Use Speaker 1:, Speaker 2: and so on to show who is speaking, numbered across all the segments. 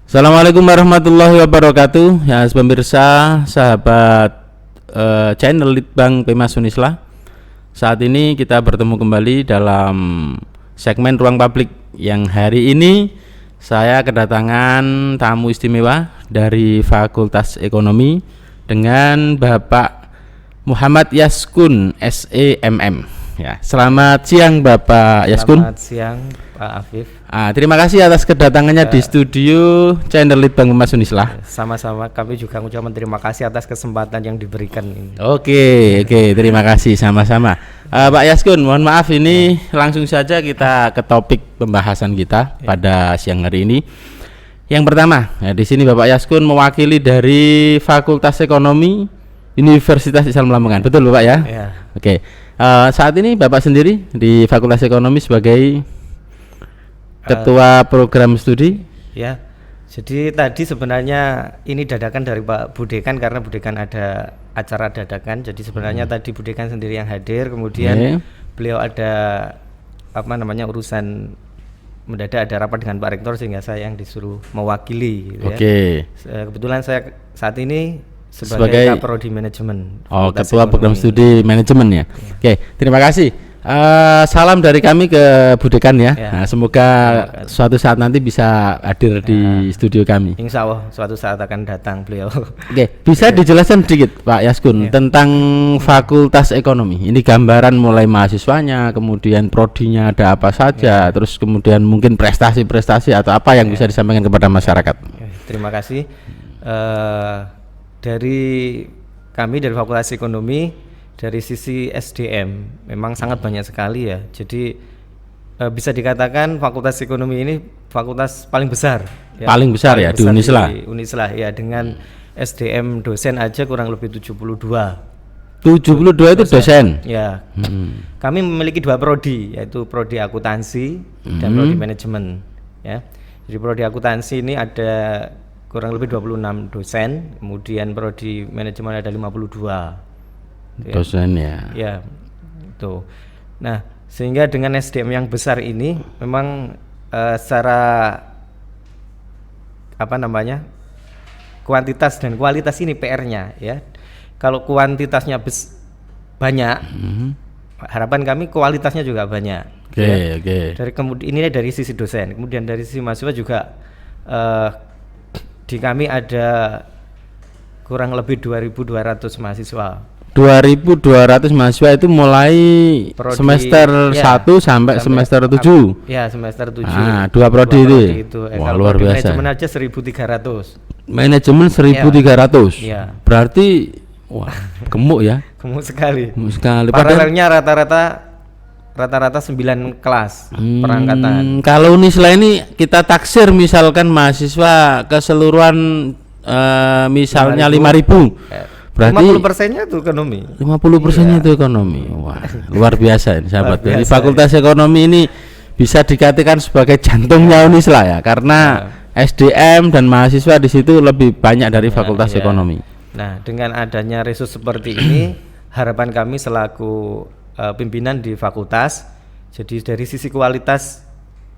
Speaker 1: Assalamualaikum warahmatullahi wabarakatuh. Ya, pemirsa, sahabat channel Litbang Pemas Unisla. Saat ini kita bertemu kembali dalam segmen Ruang Publik yang hari ini saya kedatangan tamu istimewa dari Fakultas Ekonomi dengan Bapak Muhammad Yaskun SEMM. Ya, selamat siang Bapak Yaskun.
Speaker 2: Selamat siang Pak Afif.
Speaker 1: Terima kasih atas kedatangannya di studio channel Litbang Pemas Unisla.
Speaker 2: Sama-sama, kami juga mengucapkan terima kasih atas kesempatan yang diberikan ini.
Speaker 1: Oke, terima kasih sama-sama. Pak Yaskun, mohon maaf ini langsung saja kita ke topik pembahasan kita pada siang hari ini. Yang pertama, di sini Bapak Yaskun mewakili dari Fakultas Ekonomi Universitas Islam Lamongan, betul Bapak ya?
Speaker 2: Ya.
Speaker 1: Oke. Saat ini Bapak sendiri di Fakultas Ekonomi sebagai Ketua Program Studi.
Speaker 2: Ya. Jadi tadi sebenarnya ini dadakan dari Pak Budekan karena Budekan ada acara dadakan. Jadi sebenarnya tadi Budekan sendiri yang hadir, kemudian beliau ada urusan mendadak, ada rapat dengan Pak Rektor sehingga saya yang disuruh mewakili gitu ya. Kebetulan saya saat ini sebagai Prodi Manajemen.
Speaker 1: Ketua Program Studi Manajemen ya. Oke, terima kasih. Salam dari kami ke Budekan ya. Nah, semoga suatu saat nanti bisa hadir di studio kami.
Speaker 2: Insya Allah suatu saat akan datang beliau.
Speaker 1: Oke, bisa dijelaskan sedikit Pak Yaskun tentang Fakultas Ekonomi. Ini gambaran mulai mahasiswanya, kemudian prodinya ada apa saja, terus kemudian mungkin prestasi-prestasi atau apa yang bisa disampaikan kepada masyarakat.
Speaker 2: Terima kasih. Dari kami dari Fakultas Ekonomi, dari sisi SDM memang sangat banyak sekali ya. Jadi bisa dikatakan Fakultas Ekonomi ini fakultas paling besar ya,
Speaker 1: paling besar di Unisla.
Speaker 2: Di Unisla ya, dengan SDM dosen aja kurang lebih 72
Speaker 1: itu dosen.
Speaker 2: Ya. Kami memiliki 2 prodi, yaitu prodi akuntansi dan prodi manajemen ya. Jadi prodi akuntansi ini ada kurang lebih 26 dosen, kemudian prodi manajemen ada 52
Speaker 1: dosen ya.
Speaker 2: Ya, tuh. Nah, sehingga dengan SDM yang besar ini memang secara kuantitas dan kualitas ini PR-nya ya. Kalau kuantitasnya banyak, harapan kami kualitasnya juga banyak. Dari kemudian ini dari sisi dosen, kemudian dari sisi mahasiswa juga di kami ada kurang lebih 2.200 mahasiswa.
Speaker 1: 2.200 mahasiswa itu mulai prodi, semester 1 sampai semester 7.
Speaker 2: Ya, semester 7.
Speaker 1: 2 prodi itu. Wah, luar biasa.
Speaker 2: Manajemen aja 1.300.
Speaker 1: Manajemen 1.300.
Speaker 2: Ya.
Speaker 1: Berarti wah, gemuk ya.
Speaker 2: Gemuk sekali.
Speaker 1: Paralelnya
Speaker 2: rata-rata 9 kelas perangkatan.
Speaker 1: Kalau Unisla ini kita taksir misalkan mahasiswa keseluruhan misalnya 5.000. Berarti
Speaker 2: 50%-nya itu ekonomi.
Speaker 1: 50%-nya itu ekonomi. Wah, luar biasa ini sahabat. Jadi Fakultas Ekonomi ini bisa dikatakan sebagai jantungnya Unisla ya, karena SDM dan mahasiswa di situ lebih banyak dari Fakultas Ekonomi.
Speaker 2: Nah, dengan adanya resource seperti ini, harapan kami selaku pimpinan di fakultas, jadi dari sisi kualitas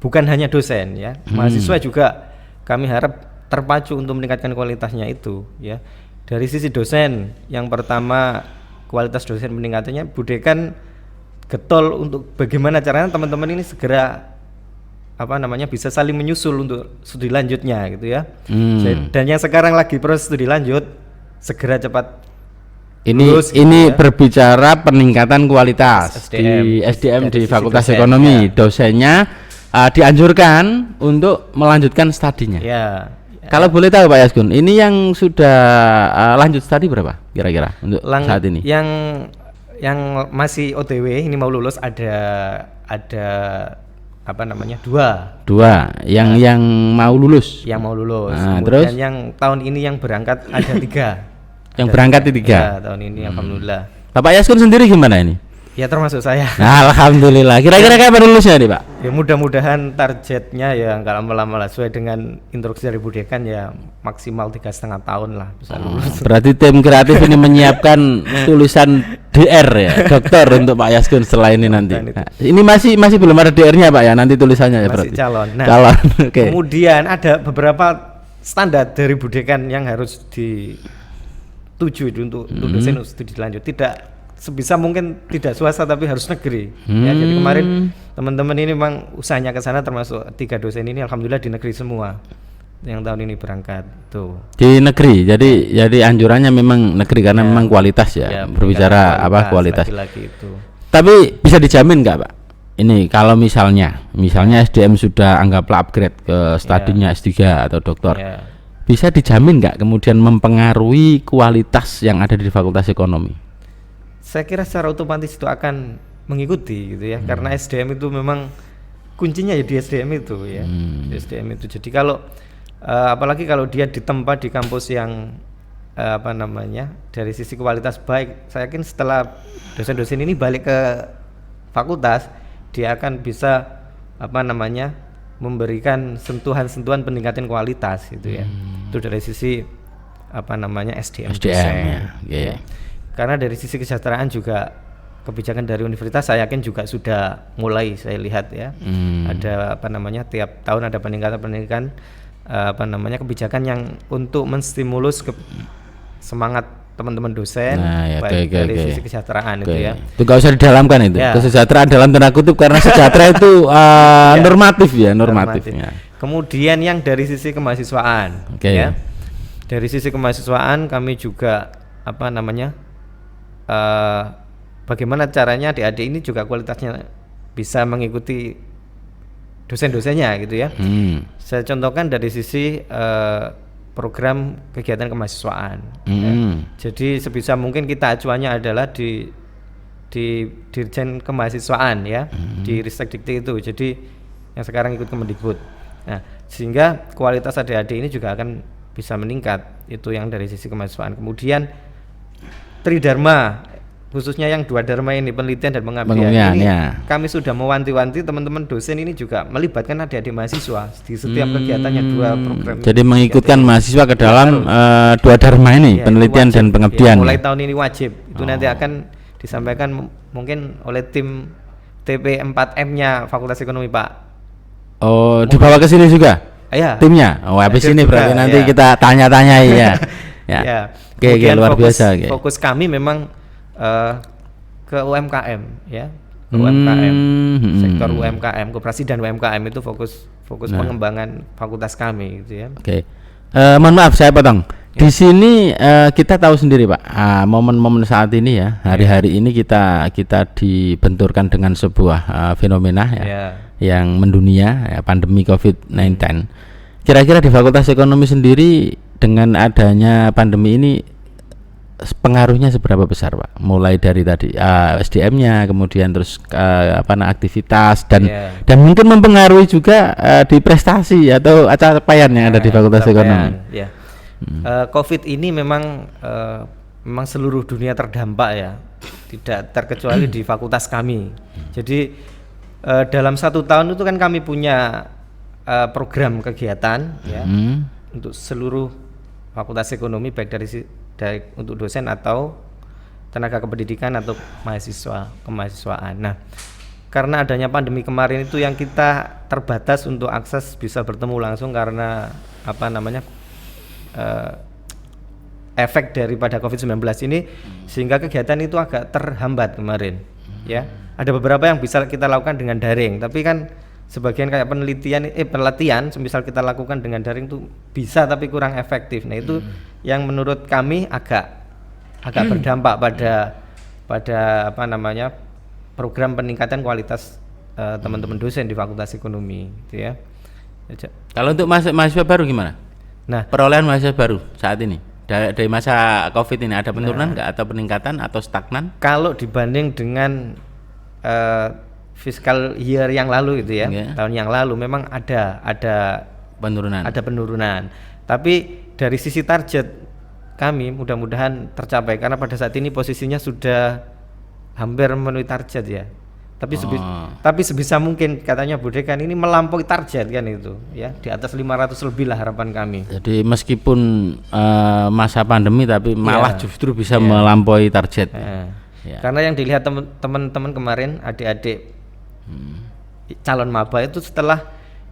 Speaker 2: bukan hanya dosen ya, mahasiswa juga kami harap terpacu untuk meningkatkan kualitasnya itu ya. Dari sisi dosen, yang pertama kualitas dosen meningkatannya, Budekan getol untuk bagaimana caranya teman-teman ini segera bisa saling menyusul untuk studi lanjutnya gitu ya. Dan yang sekarang lagi proses studi lanjut segera cepat.
Speaker 1: Ini berbicara peningkatan kualitas di SDM di Fakultas Ekonomi. Dosennya dianjurkan untuk melanjutkan studinya.
Speaker 2: Ya.
Speaker 1: Kalau boleh tahu Pak Yaskun, ini yang sudah lanjut studi berapa kira-kira untuk saat ini?
Speaker 2: Yang masih OTW ini mau lulus ada 2.
Speaker 1: Yang mau lulus.
Speaker 2: Yang mau lulus.
Speaker 1: Kemudian
Speaker 2: terus yang tahun ini yang berangkat ada 3.
Speaker 1: Yang berangkat 3.
Speaker 2: Ya, tahun ini alhamdulillah.
Speaker 1: Bapak Yaskun sendiri gimana ini?
Speaker 2: Ya termasuk saya.
Speaker 1: Alhamdulillah. Kira-kira kapan lulusnya nih Pak?
Speaker 2: Ya mudah-mudahan targetnya ya nggak lama-lama lah, sesuai dengan instruksi dari Budekan ya maksimal 3,5 tahun lah bisa lulus.
Speaker 1: Berarti tim kreatif ini menyiapkan tulisan DR ya, dokter untuk Pak Yaskun setelah ini nanti. Nah, ini masih belum ada DR-nya Pak ya, nanti tulisannya ya berarti.
Speaker 2: Masih calon. Nah,
Speaker 1: calon. Okay.
Speaker 2: Kemudian ada beberapa standar dari Budekan yang harus dituju itu untuk dosen studi lanjut. Tidak sebisa mungkin tidak swasta tapi harus negeri. Ya, jadi kemarin teman-teman ini memang usahanya ke sana, termasuk 3 dosen ini alhamdulillah di negeri semua yang tahun ini berangkat tuh.
Speaker 1: Di negeri. Jadi anjurannya memang negeri karena memang kualitas ya. Berbicara kualitas.
Speaker 2: Lagi-lagi itu.
Speaker 1: Tapi bisa dijamin nggak Pak? Ini kalau misalnya SDM sudah anggaplah upgrade ke stadinya S3 atau doktor, bisa dijamin nggak kemudian mempengaruhi kualitas yang ada di Fakultas Ekonomi?
Speaker 2: Saya kira secara otomatis itu akan mengikuti gitu ya, karena SDM itu memang kuncinya ya di SDM itu ya, di SDM itu. Jadi kalau apalagi kalau dia ditempa di kampus yang dari sisi kualitas baik, saya yakin setelah dosen-dosen ini balik ke fakultas, dia akan bisa memberikan sentuhan-sentuhan peningkatan kualitas gitu ya. Itu dari sisi SDM ya. Karena dari sisi kesejahteraan juga kebijakan dari universitas saya yakin juga sudah mulai saya lihat ya. Ada tiap tahun ada peningkatan kebijakan yang untuk menstimulus semangat teman-teman dosen dari sisi kesejahteraan itu ya. Itu
Speaker 1: nggak usah didalamkan itu. Ya. Kesejahteraan dalam tanda kutip karena sejahtera itu normatif ya, normatifnya.
Speaker 2: Kemudian yang dari sisi kemahasiswaan ya. Dari sisi kemahasiswaan kami juga bagaimana caranya adik-adik ini juga kualitasnya bisa mengikuti dosen-dosennya gitu ya. Saya contohkan dari sisi program kegiatan kemahasiswaan. Ya. Jadi sebisa mungkin kita acuannya adalah di Dirjen Kemahasiswaan ya, di Ristekdikti itu. Jadi yang sekarang ikut Kemendikbud. Nah, sehingga kualitas adik-adik ini juga akan bisa meningkat. Itu yang dari sisi kemahasiswaan. Kemudian Tridharma, khususnya yang 2 dharma ini, penelitian dan pengabdian ini kami sudah mewanti-wanti teman-teman dosen ini juga melibatkan adik-adik mahasiswa di setiap kegiatannya 2 program.
Speaker 1: Jadi mengikutkan mahasiswa ke dalam 2 dharma ini, penelitian dan pengabdian.
Speaker 2: Mulai tahun ini wajib. Itu nanti akan disampaikan mungkin oleh tim TP4M-nya Fakultas Ekonomi, Pak.
Speaker 1: Oh, dibawa ke sini juga?
Speaker 2: Iya.
Speaker 1: Timnya? Oh, habis ini berarti nanti kita tanya-tanya ya. Ya. Oke, luar biasa.
Speaker 2: Fokus kami memang ke UMKM ya, UMKM, sektor UMKM, koperasi dan UMKM itu fokus pengembangan fakultas kami gitu ya.
Speaker 1: Oke. Mohon maaf saya potong. Di sini kita tahu sendiri Pak, momen-momen saat ini ya, hari-hari ini kita dibenturkan dengan sebuah fenomena yang mendunia ya, pandemi COVID-19. Kira-kira di Fakultas Ekonomi sendiri dengan adanya pandemi ini pengaruhnya seberapa besar Pak? Mulai dari tadi SDM-nya, kemudian terus aktivitas dan mungkin mempengaruhi juga di prestasi atau capaian yang ada di Fakultas Ekonomi.
Speaker 2: Ya. COVID ini memang seluruh dunia terdampak ya, tidak terkecuali di fakultas kami. Jadi dalam 1 tahun itu kan kami punya program kegiatan ya untuk seluruh Fakultas Ekonomi, baik dari untuk dosen atau tenaga kependidikan atau kemahasiswaan. Nah, karena adanya pandemi kemarin itu yang kita terbatas untuk akses bisa bertemu langsung karena efek daripada COVID-19 ini, sehingga kegiatan itu agak terhambat kemarin. Ya, ada beberapa yang bisa kita lakukan dengan daring, tapi kan sebagian kayak pelatihan misal kita lakukan dengan daring itu bisa tapi kurang efektif. Nah itu yang menurut kami agak berdampak pada program peningkatan kualitas teman-teman dosen di Fakultas Ekonomi gitu ya.
Speaker 1: Kalau untuk mahasiswa baru gimana? Nah, perolehan mahasiswa baru saat ini dari masa COVID ini ada penurunan nggak atau peningkatan atau stagnan?
Speaker 2: Kalau dibanding dengan fiscal year yang lalu gitu ya, tahun yang lalu memang ada penurunan. Tapi dari sisi target kami mudah-mudahan tercapai karena pada saat ini posisinya sudah hampir memenuhi target ya. Tapi sebisa mungkin katanya Budekan ini melampaui target kan itu ya, di atas 500 lebih lah harapan kami.
Speaker 1: Jadi meskipun masa pandemi tapi malah justru bisa melampaui target.
Speaker 2: Karena yang dilihat teman-teman kemarin adik-adik calon maba itu setelah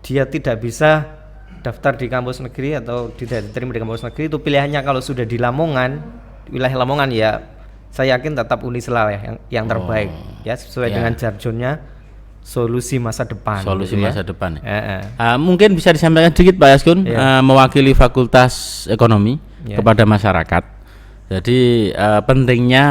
Speaker 2: dia tidak bisa daftar di kampus negeri atau tidak diterima di kampus negeri, itu pilihannya kalau sudah di Lamongan, wilayah Lamongan, ya saya yakin tetap Unisla ya yang terbaik ya, sesuai dengan jargonnya solusi masa depan.
Speaker 1: Solusi
Speaker 2: gitu
Speaker 1: masa
Speaker 2: ya.
Speaker 1: depan. Mungkin bisa disampaikan sedikit Pak Yaskun, mewakili Fakultas Ekonomi kepada masyarakat. Jadi pentingnya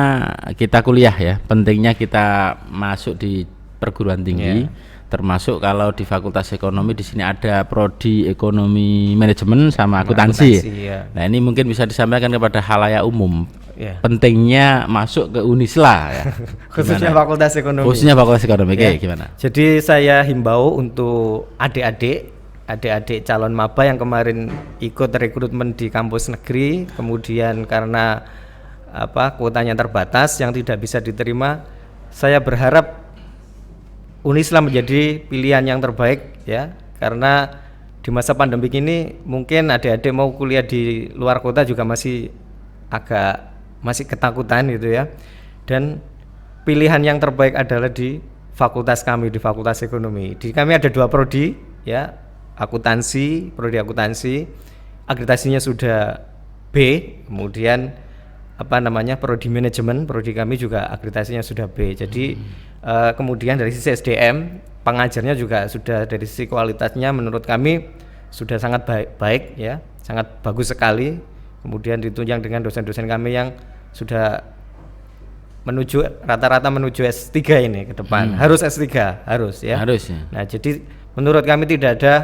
Speaker 1: kita kuliah ya, pentingnya kita masuk di perguruan tinggi, termasuk kalau di Fakultas Ekonomi di sini ada prodi Ekonomi Manajemen sama akuntansi. Nah ini mungkin bisa disampaikan kepada halayak umum. Pentingnya masuk ke Unisla ya.
Speaker 2: Khususnya Fakultas Ekonomi.
Speaker 1: Khususnya Fakultas Ekonomi, gimana?
Speaker 2: Jadi saya himbau untuk adik-adik calon maba yang kemarin ikut rekrutmen di kampus negeri, kemudian karena kuotanya terbatas yang tidak bisa diterima, saya berharap Unisla menjadi pilihan yang terbaik ya, karena di masa pandemi ini mungkin adik-adik mau kuliah di luar kota juga masih ketakutan gitu ya, dan pilihan yang terbaik adalah di fakultas kami, di Fakultas Ekonomi. Di kami ada 2 prodi ya, prodi akuntansi, akreditasinya sudah B, kemudian prodi manajemen, prodi kami juga akreditasinya sudah B. Jadi kemudian dari sisi SDM, pengajarnya juga sudah dari sisi kualitasnya menurut kami sudah sangat baik ya, sangat bagus sekali. Kemudian ditunjang dengan dosen-dosen kami yang sudah rata-rata menuju S3 ini ke depan. Harus S3, harus ya.
Speaker 1: Harus ya.
Speaker 2: Nah, jadi menurut kami tidak ada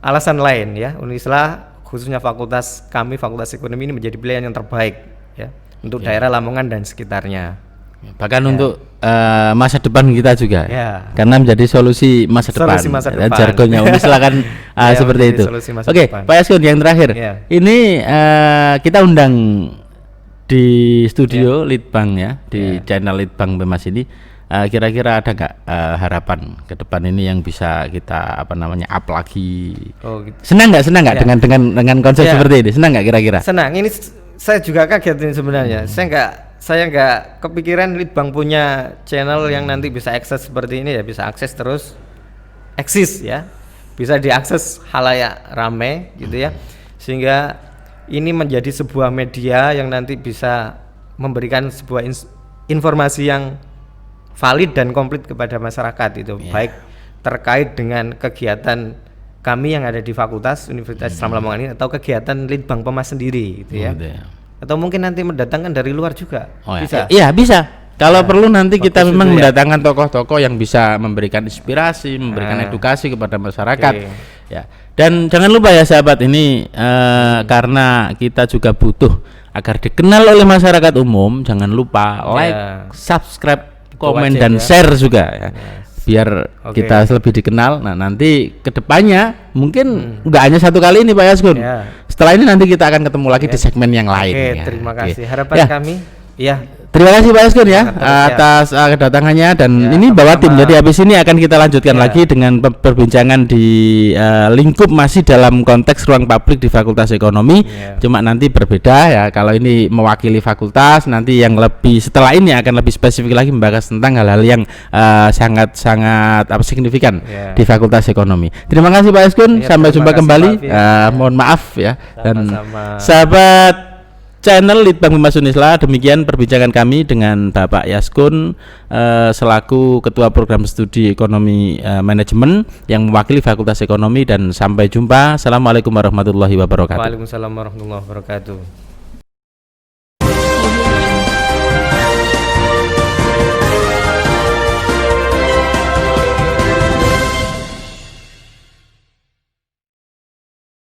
Speaker 2: alasan lain ya, Unisla khususnya fakultas kami, Fakultas Ekonomi ini menjadi pilihan yang terbaik ya untuk daerah Lamongan dan sekitarnya.
Speaker 1: Bahkan untuk masa depan kita juga, karena menjadi solusi masa depan. Jargonnya Unisla kan seperti itu. Oke, Pak Yaskun, yang terakhir, ini kita undang di studio Litbang ya, di channel Litbang Pemas ini. Kira-kira ada nggak harapan ke depan ini yang bisa kita up lagi? Gitu. Senang nggak dengan konsep seperti ini? Senang nggak kira-kira?
Speaker 2: Senang. Ini saya juga kaget ini sebenarnya. Saya nggak kepikiran Litbang punya channel yang nanti bisa akses seperti ini ya, bisa akses terus eksis ya, bisa diakses halayak rame gitu ya, sehingga ini menjadi sebuah media yang nanti bisa memberikan sebuah informasi yang valid dan komplit kepada masyarakat itu, baik terkait dengan kegiatan kami yang ada di Fakultas Universitas Islam Lamongan ini atau kegiatan Litbang Pemas sendiri gitu ya. Atau mungkin nanti mendatangkan dari luar juga. Bisa.
Speaker 1: Iya, bisa. Kalau perlu nanti kita memang mendatangkan tokoh-tokoh yang bisa memberikan inspirasi, memberikan edukasi kepada masyarakat. Ya. Dan jangan lupa ya sahabat, ini karena kita juga butuh agar dikenal oleh masyarakat umum, jangan lupa like, subscribe, komen dan share juga ya. Biar kita lebih dikenal. Nah, nanti kedepannya mungkin nggak hanya satu kali ini Pak Yaskun. Setelah ini nanti kita akan ketemu lagi di segmen yang lain.
Speaker 2: Terima kasih. Harapan kami
Speaker 1: terima kasih Pak Yaskun ya atas kedatangannya, dan ini bawa tim. Jadi habis ini akan kita lanjutkan lagi dengan perbincangan di lingkup masih dalam konteks ruang publik di Fakultas Ekonomi. Cuma nanti berbeda ya. Kalau ini mewakili fakultas, nanti yang lebih setelah ini akan lebih spesifik lagi membahas tentang hal-hal yang sangat signifikan di Fakultas Ekonomi. Terima kasih Pak Yaskun. Sampai jumpa kembali. Mohon maaf ya. Dan sahabat channel Litbang Pemas Unisla, demikian perbincangan kami dengan Bapak Yaskun selaku Ketua Program Studi Ekonomi Manajemen yang mewakili Fakultas Ekonomi, dan sampai jumpa. Assalamualaikum warahmatullahi wabarakatuh.
Speaker 2: Waalaikumsalam warahmatullahi wabarakatuh.